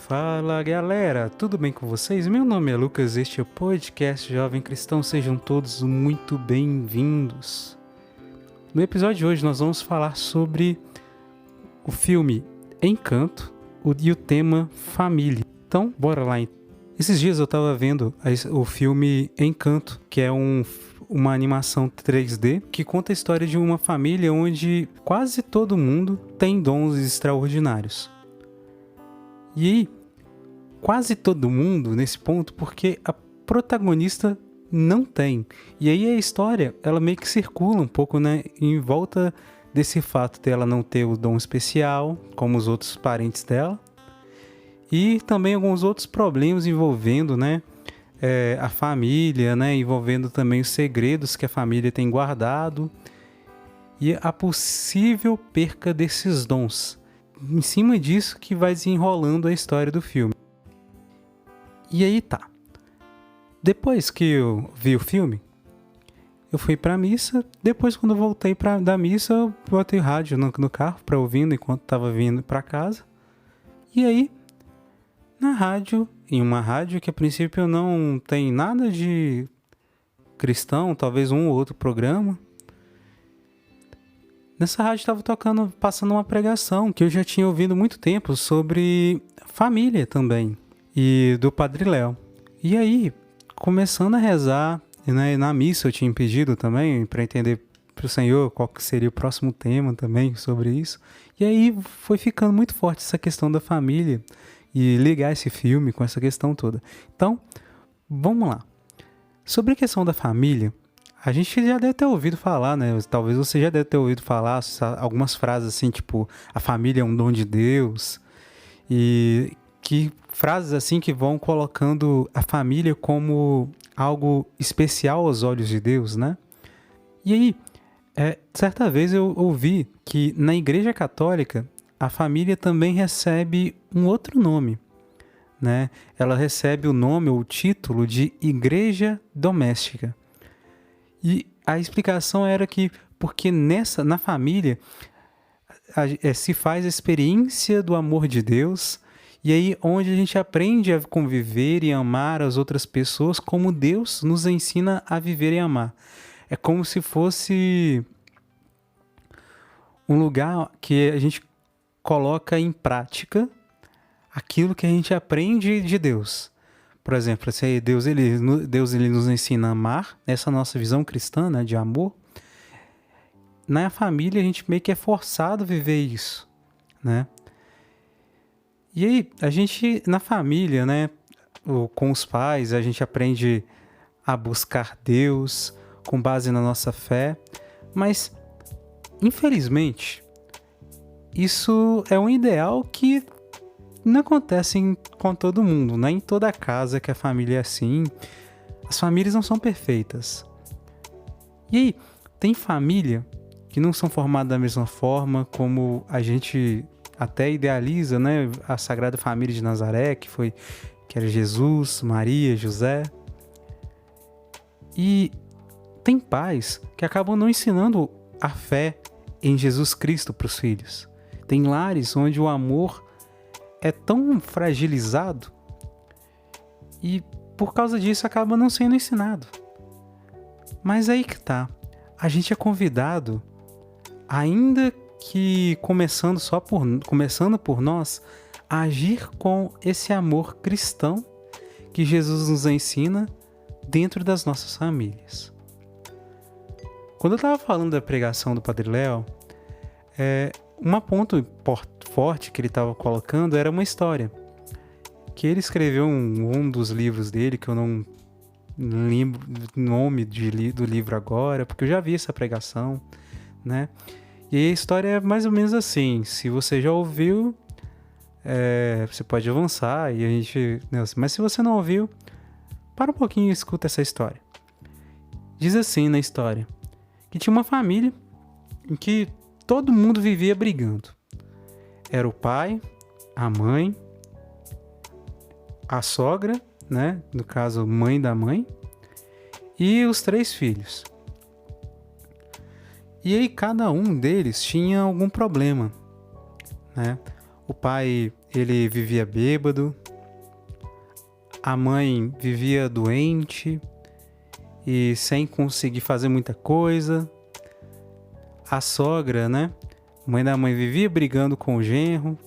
Fala galera, tudo bem com vocês? Meu nome é Lucas, este é o podcast Jovem Cristão, sejam todos muito bem-vindos. No episódio de hoje nós vamos falar sobre o filme Encanto e o tema família. Então, bora lá. Esses dias eu estava vendo o filme Encanto, que é uma animação 3D que conta a história de uma família onde quase todo mundo tem dons extraordinários. E aí, quase todo mundo nesse ponto, porque a protagonista não tem. E aí a história, ela meio que circula um pouco, né, em volta desse fato dela não ter o dom especial, como os outros parentes dela. E também alguns outros problemas envolvendo, né, a família, né, envolvendo também os segredos que a família tem guardado e a possível perca desses dons. Em cima disso que vai desenrolando a história do filme. E aí tá. Depois que eu vi o filme, eu fui pra missa. Depois, quando eu voltei da missa, eu botei rádio no carro pra ouvindo enquanto tava vindo pra casa. E aí, na rádio, em uma rádio que a princípio não tem nada de cristão, talvez um ou outro programa. Nessa rádio estava passando uma pregação que eu já tinha ouvido há muito tempo sobre família também, e do Padre Léo. E aí, começando a rezar, né, na missa eu tinha pedido também para entender para o Senhor qual que seria o próximo tema também sobre isso. E aí foi ficando muito forte essa questão da família e ligar esse filme com essa questão toda. Então, vamos lá. Sobre a questão da família, a gente já deve ter ouvido falar, né? Talvez você já deve ter ouvido falar algumas frases assim, tipo, a família é um dom de Deus. E que frases assim que vão colocando a família como algo especial aos olhos de Deus, né? E aí, certa vez eu ouvi que na Igreja Católica a família também recebe um outro nome, né? Ela recebe o nome ou o título de Igreja Doméstica. E a explicação era que, porque na família, se faz a experiência do amor de Deus, e aí onde a gente aprende a conviver e amar as outras pessoas como Deus nos ensina a viver e amar. É como se fosse um lugar que a gente coloca em prática aquilo que a gente aprende de Deus. Por exemplo, se Deus ele nos ensina a amar, essa nossa visão cristã, né, de amor, na família a gente meio que é forçado a viver isso, né? E aí, a gente, na família, né, com os pais, a gente aprende a buscar Deus com base na nossa fé, mas, infelizmente, isso é um ideal que não acontece com todo mundo, não é em toda casa que a família é assim. As famílias não são perfeitas. E aí, tem família que não são formadas da mesma forma como a gente até idealiza, né? A Sagrada Família de Nazaré, que era Jesus, Maria, José. E tem pais que acabam não ensinando a fé em Jesus Cristo para os filhos. Tem lares onde o amor é tão fragilizado e por causa disso acaba não sendo ensinado. Mas aí que tá, a gente é convidado, ainda que começando por nós, a agir com esse amor cristão que Jesus nos ensina dentro das nossas famílias. Quando eu estava falando da pregação do Padre Léo, um ponto forte que ele estava colocando era uma história que ele escreveu um dos livros dele, que eu não lembro o nome do livro agora, porque eu já vi essa pregação, né? E a história é mais ou menos assim. Se você já ouviu, você pode avançar e a gente... Mas se você não ouviu, para um pouquinho e escuta essa história. Diz assim na história, que tinha uma família em que todo mundo vivia brigando. Era o pai, a mãe, a sogra, né? No caso, mãe da mãe, e os 3 filhos. E aí cada um deles tinha algum problema, né? O pai, ele vivia bêbado, a mãe vivia doente e sem conseguir fazer muita coisa. A sogra, né? Mãe da mãe vivia brigando com o genro.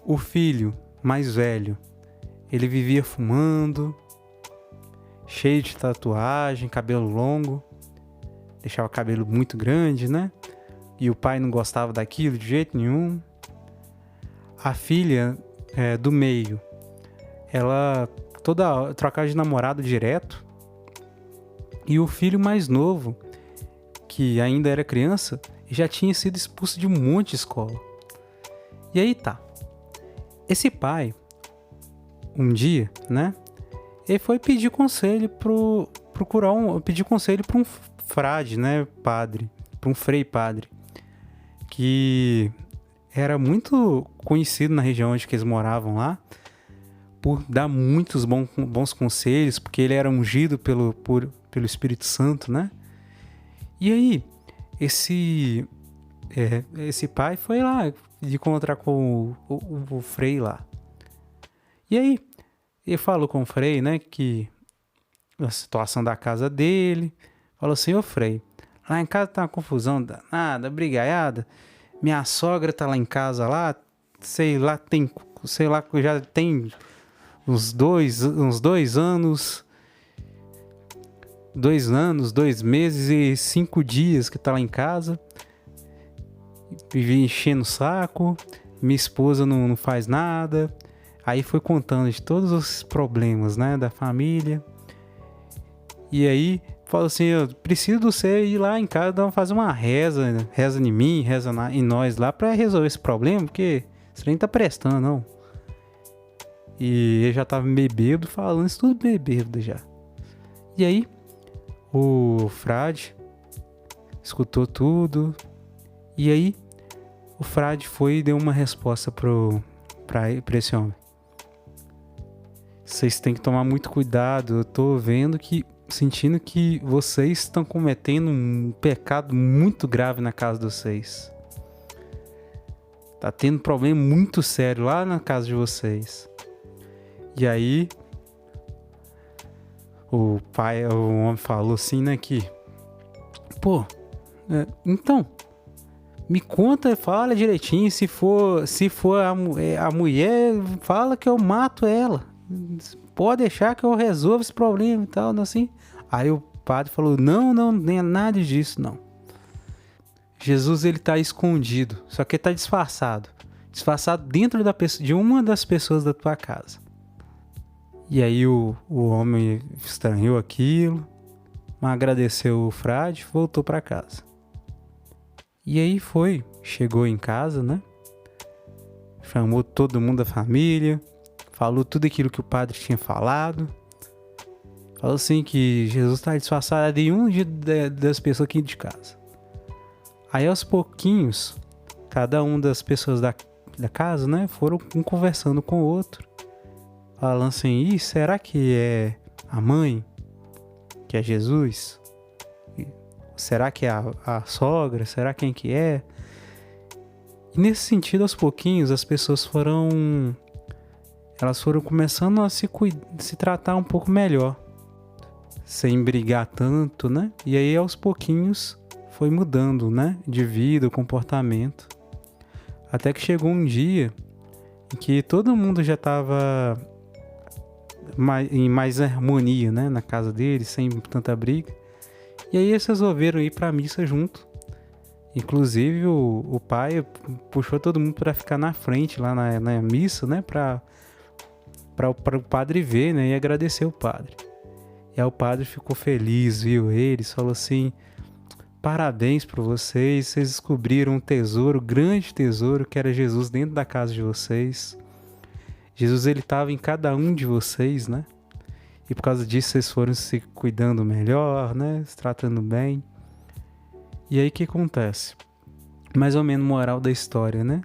O filho mais velho, ele vivia fumando, cheio de tatuagem, cabelo longo, deixava o cabelo muito grande, né? E o pai não gostava daquilo de jeito nenhum. A filha do meio, ela trocava de namorado direto. E o filho mais novo, que ainda era criança, já tinha sido expulso de um monte de escola. E aí tá. Esse pai, um dia, né? Ele foi pedir conselho pedir conselho para um frade, né? Padre, para um frei padre, que era muito conhecido na região onde eles moravam lá, por dar muitos bons conselhos, porque ele era ungido pelo Espírito Santo, né? E aí, esse pai foi lá de encontrar com o frei lá. E aí, ele falou com o frei, né, que a situação da casa dele. Falou assim: ô frei, lá em casa tá uma confusão danada, brigaiada. Minha sogra tá lá em casa lá, sei lá, já tem uns 2 anos, 2 meses e 5 dias que tá lá em casa. Vivi enchendo o saco, minha esposa não faz nada. Aí foi contando de todos os problemas, né, da família. E aí falou assim: eu preciso de você ir lá em casa fazer uma reza, né? Reza em mim, reza em nós lá pra resolver esse problema, porque isso nem tá prestando, não. E ele já tava meio bêbado, falando isso tudo meio bêbado já. E aí o frade escutou tudo. E aí o frade foi e deu uma resposta pra esse homem: vocês têm que tomar muito cuidado. Eu tô sentindo que vocês estão cometendo um pecado muito grave na casa de vocês. Tá tendo um problema muito sério lá na casa de vocês. E aí o homem falou assim, né, que então me conta, fala direitinho. Se for a mulher, fala que eu mato ela. Pode deixar que eu resolvo esse problema e tal, assim. Aí o padre falou: não, nem nada disso, não. Jesus, ele tá escondido, só que ele tá disfarçado dentro de uma das pessoas da tua casa. E aí o homem estranhou aquilo, mas agradeceu o frade, voltou para casa. E aí chegou em casa, né? Chamou todo mundo da família, falou tudo aquilo que o padre tinha falado. Falou assim que Jesus está disfarçado em das pessoas aqui de casa. Aí aos pouquinhos, cada uma das pessoas da casa, né, foram um conversando com o outro, falando assim: será que é a mãe? Que é Jesus? Será que é a sogra? Será quem que é? E nesse sentido, aos pouquinhos, as pessoas foram começando a se tratar um pouco melhor, sem brigar tanto, né? E aí, aos pouquinhos, foi mudando, né, de vida, o comportamento. Até que chegou um dia em que todo mundo já estava em mais harmonia, né, na casa deles, sem tanta briga. E aí eles resolveram ir para a missa junto. Inclusive o pai puxou todo mundo para ficar na frente lá na missa, né, para o padre ver, né, e agradecer o padre. E aí o padre ficou feliz, viu eles, falou assim: parabéns para vocês descobriram um tesouro, grande tesouro, que era Jesus dentro da casa de vocês. Jesus, ele estava em cada um de vocês, né? E por causa disso vocês foram se cuidando melhor, né? Se tratando bem. E aí o que acontece? Mais ou menos moral da história, né?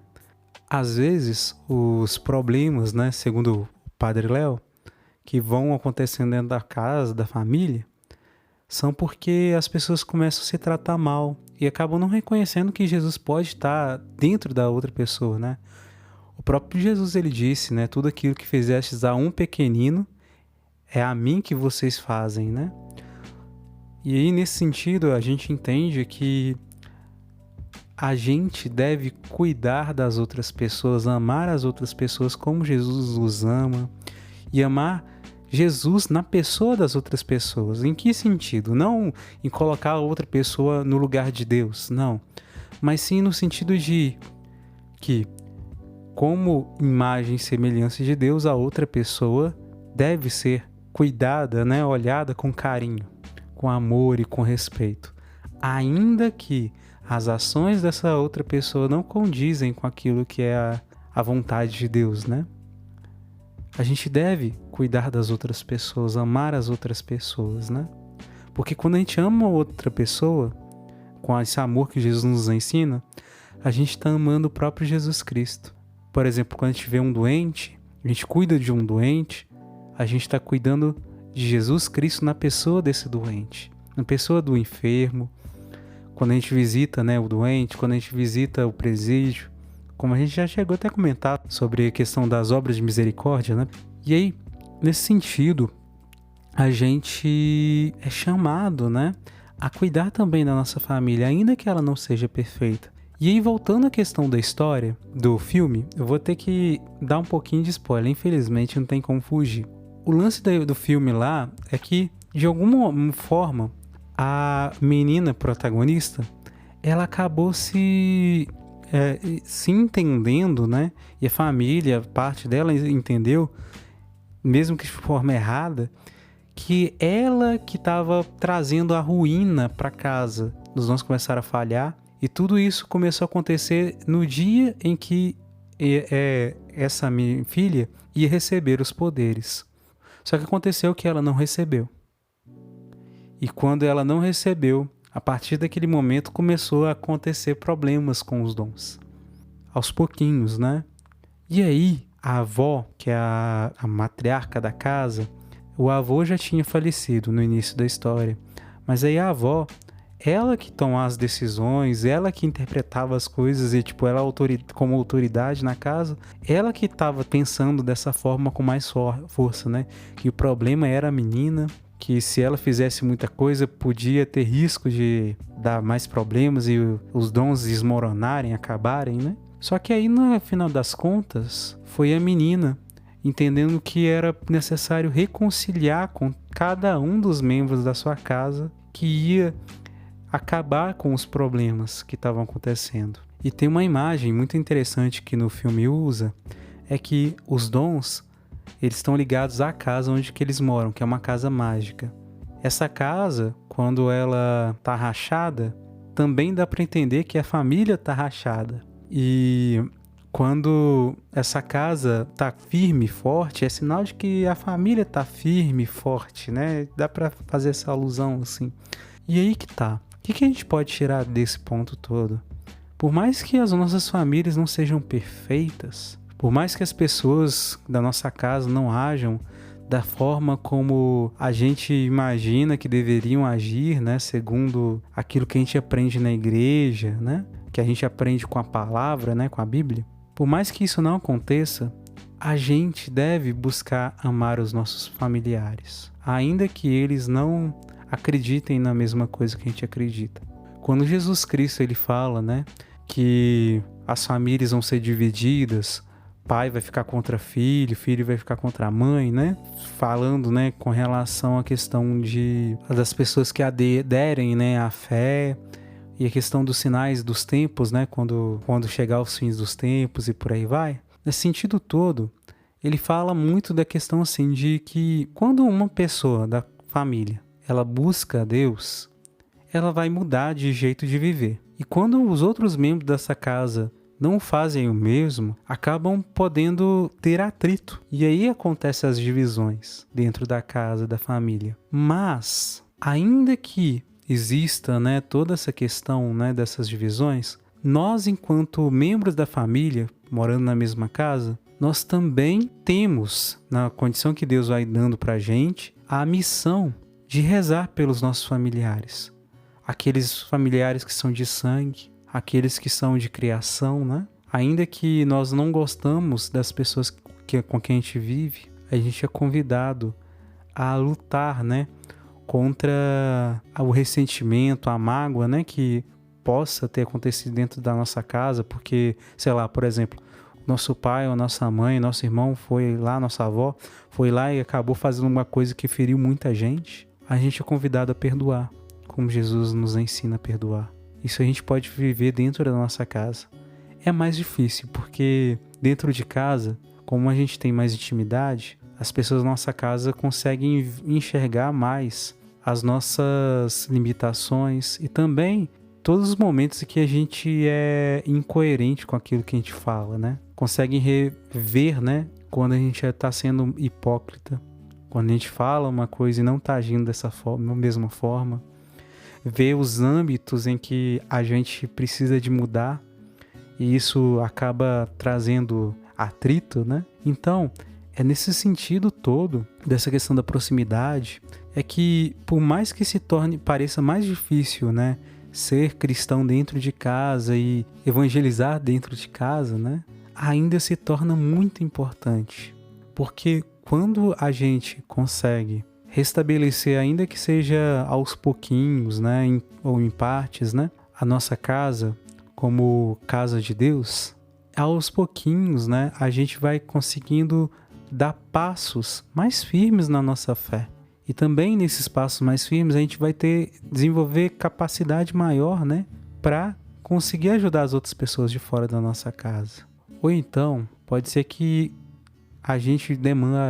Às vezes os problemas, né, segundo o Padre Léo, que vão acontecendo dentro da casa, da família, são porque as pessoas começam a se tratar mal e acabam não reconhecendo que Jesus pode estar dentro da outra pessoa, né? O próprio Jesus, ele disse, né? Tudo aquilo que fizestes a um pequenino, é a mim que vocês fazem, né? E aí, nesse sentido, a gente entende que a gente deve cuidar das outras pessoas, amar as outras pessoas como Jesus os ama e amar Jesus na pessoa das outras pessoas. Em que sentido? Não em colocar a outra pessoa no lugar de Deus, não. Mas sim no sentido de que, como imagem e semelhança de Deus, a outra pessoa deve ser cuidada, né? Olhada com carinho, com amor e com respeito. Ainda que as ações dessa outra pessoa não condizem com aquilo que é a vontade de Deus, né? A gente deve cuidar das outras pessoas, amar as outras pessoas, né? Porque quando a gente ama outra pessoa, com esse amor que Jesus nos ensina, a gente está amando o próprio Jesus Cristo. Por exemplo, quando a gente vê um doente, a gente cuida de um doente, a gente está cuidando de Jesus Cristo na pessoa desse doente, na pessoa do enfermo. Quando a gente visita, né, o doente, quando a gente visita o presídio, como a gente já chegou até a comentar sobre a questão das obras de misericórdia, né? E aí, nesse sentido, a gente é chamado, né, a cuidar também da nossa família, ainda que ela não seja perfeita. E aí, voltando à questão da história, do filme, eu vou ter que dar um pouquinho de spoiler, infelizmente não tem como fugir. O lance do filme lá é que, de alguma forma, a menina protagonista, ela acabou se entendendo, né? E a família, parte dela entendeu, mesmo que de forma errada, que ela que estava trazendo a ruína para casa. Os dons começaram a falhar e tudo isso começou a acontecer no dia em que essa minha filha ia receber os poderes. Só que aconteceu que ela não recebeu. E quando ela não recebeu, a partir daquele momento começou a acontecer problemas com os dons. Aos pouquinhos, né? E aí, a avó, que é a matriarca da casa, o avô já tinha falecido no início da história. Mas aí a avó, ela que tomava as decisões, ela que interpretava as coisas e, tipo, ela como autoridade na casa, ela que estava pensando dessa forma com mais força, né? Que o problema era a menina, que se ela fizesse muita coisa, podia ter risco de dar mais problemas e os dons desmoronarem, acabarem, né? Só que aí, no final das contas, foi a menina entendendo que era necessário reconciliar com cada um dos membros da sua casa, que ia acabar com os problemas que estavam acontecendo. E tem uma imagem muito interessante que no filme usa, é que os dons, eles estão ligados à casa onde que eles moram, que é uma casa mágica. Essa casa, quando ela tá rachada, também dá para entender que a família tá rachada. E quando essa casa tá firme e forte, é sinal de que a família tá firme e forte, né? Dá para fazer essa alusão assim. E aí que tá. O que a gente pode tirar desse ponto todo? Por mais que as nossas famílias não sejam perfeitas, por mais que as pessoas da nossa casa não ajam da forma como a gente imagina que deveriam agir, né? Segundo aquilo que a gente aprende na igreja, né? Que a gente aprende com a palavra, né? Com a Bíblia. Por mais que isso não aconteça, a gente deve buscar amar os nossos familiares, ainda que eles não acreditem na mesma coisa que a gente acredita. Quando Jesus Cristo ele fala, né, que as famílias vão ser divididas, pai vai ficar contra filho, filho vai ficar contra a mãe, né? Falando, né, com relação à questão das pessoas que aderem, né, à fé, e a questão dos sinais dos tempos, né, quando chegar os fins dos tempos e por aí vai. Nesse sentido todo, ele fala muito da questão assim de que quando uma pessoa da família ela busca a Deus, ela vai mudar de jeito de viver. E quando os outros membros dessa casa não fazem o mesmo, acabam podendo ter atrito. E aí acontecem as divisões dentro da casa, da família. Mas, ainda que exista, né, toda essa questão, né, dessas divisões, nós, enquanto membros da família, morando na mesma casa, nós também temos, na condição que Deus vai dando pra gente, a missão de rezar pelos nossos familiares. Aqueles familiares que são de sangue, aqueles que são de criação, né? Ainda que nós não gostamos das pessoas com quem a gente vive, a gente é convidado a lutar, né? Contra o ressentimento, a mágoa, né? Que possa ter acontecido dentro da nossa casa, porque, sei lá, por exemplo, nosso pai ou nossa mãe, nosso irmão foi lá, nossa avó foi lá e acabou fazendo uma coisa que feriu muita gente. A gente é convidado a perdoar, como Jesus nos ensina a perdoar. Isso a gente pode viver dentro da nossa casa. É mais difícil, porque dentro de casa, como a gente tem mais intimidade, as pessoas da nossa casa conseguem enxergar mais as nossas limitações e também todos os momentos em que a gente é incoerente com aquilo que a gente fala, né? Conseguem rever, né? Quando a gente está sendo hipócrita, quando a gente fala uma coisa e não está agindo dessa forma, da mesma forma. Ver os âmbitos em que a gente precisa de mudar e isso acaba trazendo atrito, né? Então, é nesse sentido todo dessa questão da proximidade, é que por mais que pareça mais difícil, né? Ser cristão dentro de casa e evangelizar dentro de casa, né? Ainda se torna muito importante. Porque quando a gente consegue restabelecer, ainda que seja aos pouquinhos, né? Ou em partes, né? A nossa casa como casa de Deus, aos pouquinhos, né? A gente vai conseguindo dar passos mais firmes na nossa fé. E também nesses passos mais firmes a gente vai desenvolver capacidade maior, né, para conseguir ajudar as outras pessoas de fora da nossa casa. Ou então, pode ser que a gente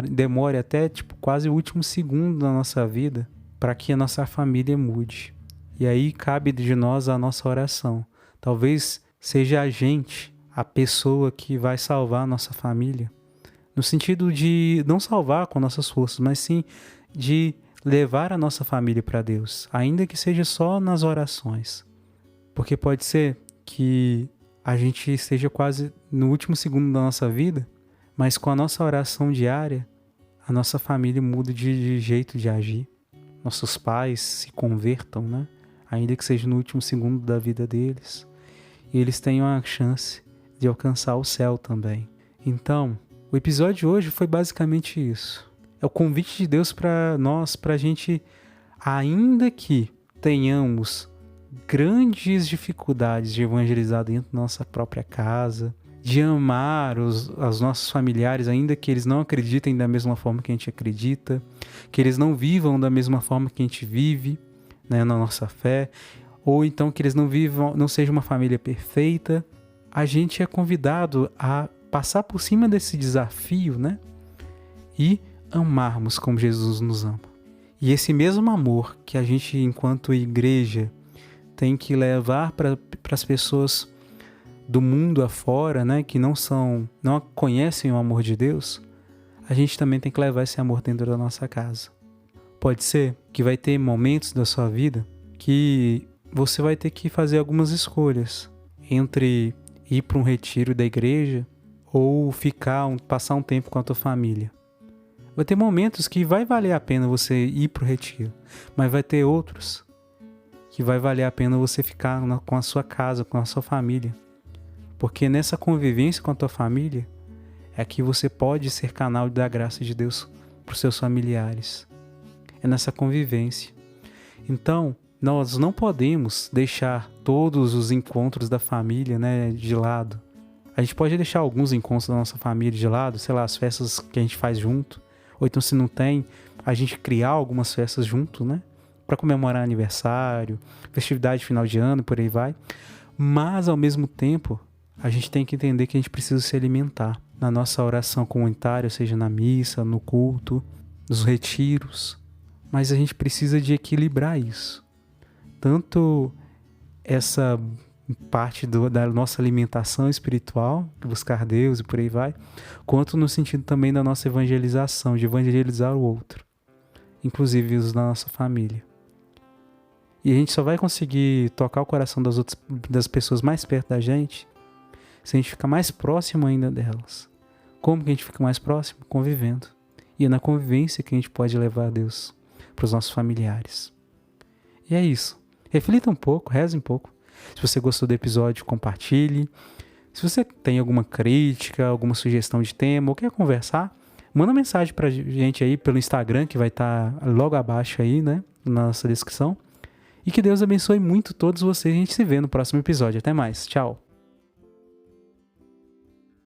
demore até quase o último segundo da nossa vida para que a nossa família mude. E aí cabe de nós a nossa oração. Talvez seja a gente, a pessoa que vai salvar a nossa família. No sentido de não salvar com nossas forças, mas sim de levar a nossa família para Deus, ainda que seja só nas orações. Porque pode ser que a gente esteja quase no último segundo da nossa vida, mas com a nossa oração diária, a nossa família muda de jeito de agir. Nossos pais se convertam, né? Ainda que seja no último segundo da vida deles. E eles tenham a chance de alcançar o céu também. Então, o episódio de hoje foi basicamente isso. É o convite de Deus para nós, para a gente, ainda que tenhamos grandes dificuldades de evangelizar dentro da nossa própria casa, de amar os nossos familiares, ainda que eles não acreditem da mesma forma que a gente acredita, que eles não vivam da mesma forma que a gente vive, né, na nossa fé, ou então que eles não sejam uma família perfeita, a gente é convidado a passar por cima desse desafio, né? E amarmos como Jesus nos ama. E esse mesmo amor que a gente, enquanto igreja, tem que levar para as pessoas do mundo afora, né, que não conhecem o amor de Deus, a gente também tem que levar esse amor dentro da nossa casa. Pode ser que vai ter momentos da sua vida que você vai ter que fazer algumas escolhas entre ir para um retiro da igreja ou passar um tempo com a tua família. Vai ter momentos que vai valer a pena você ir para o retiro, mas vai ter outros que vai valer a pena você ficar com a sua casa, com a sua família. Porque nessa convivência com a tua família é que você pode ser canal da graça de Deus para os seus familiares. É nessa convivência. Então, nós não podemos deixar todos os encontros da família, né, de lado. A gente pode deixar alguns encontros da nossa família de lado, sei lá, as festas que a gente faz junto. Ou então, se não tem, a gente criar algumas festas junto, né? Para comemorar aniversário, festividade de final de ano, por aí vai. Mas, ao mesmo tempo, a gente tem que entender que a gente precisa se alimentar. Na nossa oração comunitária, seja na missa, no culto, nos retiros. Mas a gente precisa de equilibrar isso. Tanto essa parte da nossa alimentação espiritual, buscar Deus e por aí vai, quanto no sentido também da nossa evangelização, de evangelizar o outro, inclusive os da nossa família. E a gente só vai conseguir tocar o coração das pessoas mais perto da gente se a gente ficar mais próximo ainda delas. Como que a gente fica mais próximo? Convivendo. E é na convivência que a gente pode levar a Deus para os nossos familiares. E é isso. Reflita um pouco, reze um pouco. Se você gostou do episódio, compartilhe. Se você tem alguma crítica, alguma sugestão de tema ou quer conversar, manda mensagem pra gente aí pelo Instagram, que vai estar logo abaixo aí, né, na nossa descrição. E que Deus abençoe muito todos vocês. A gente se vê no próximo episódio. Até mais. Tchau.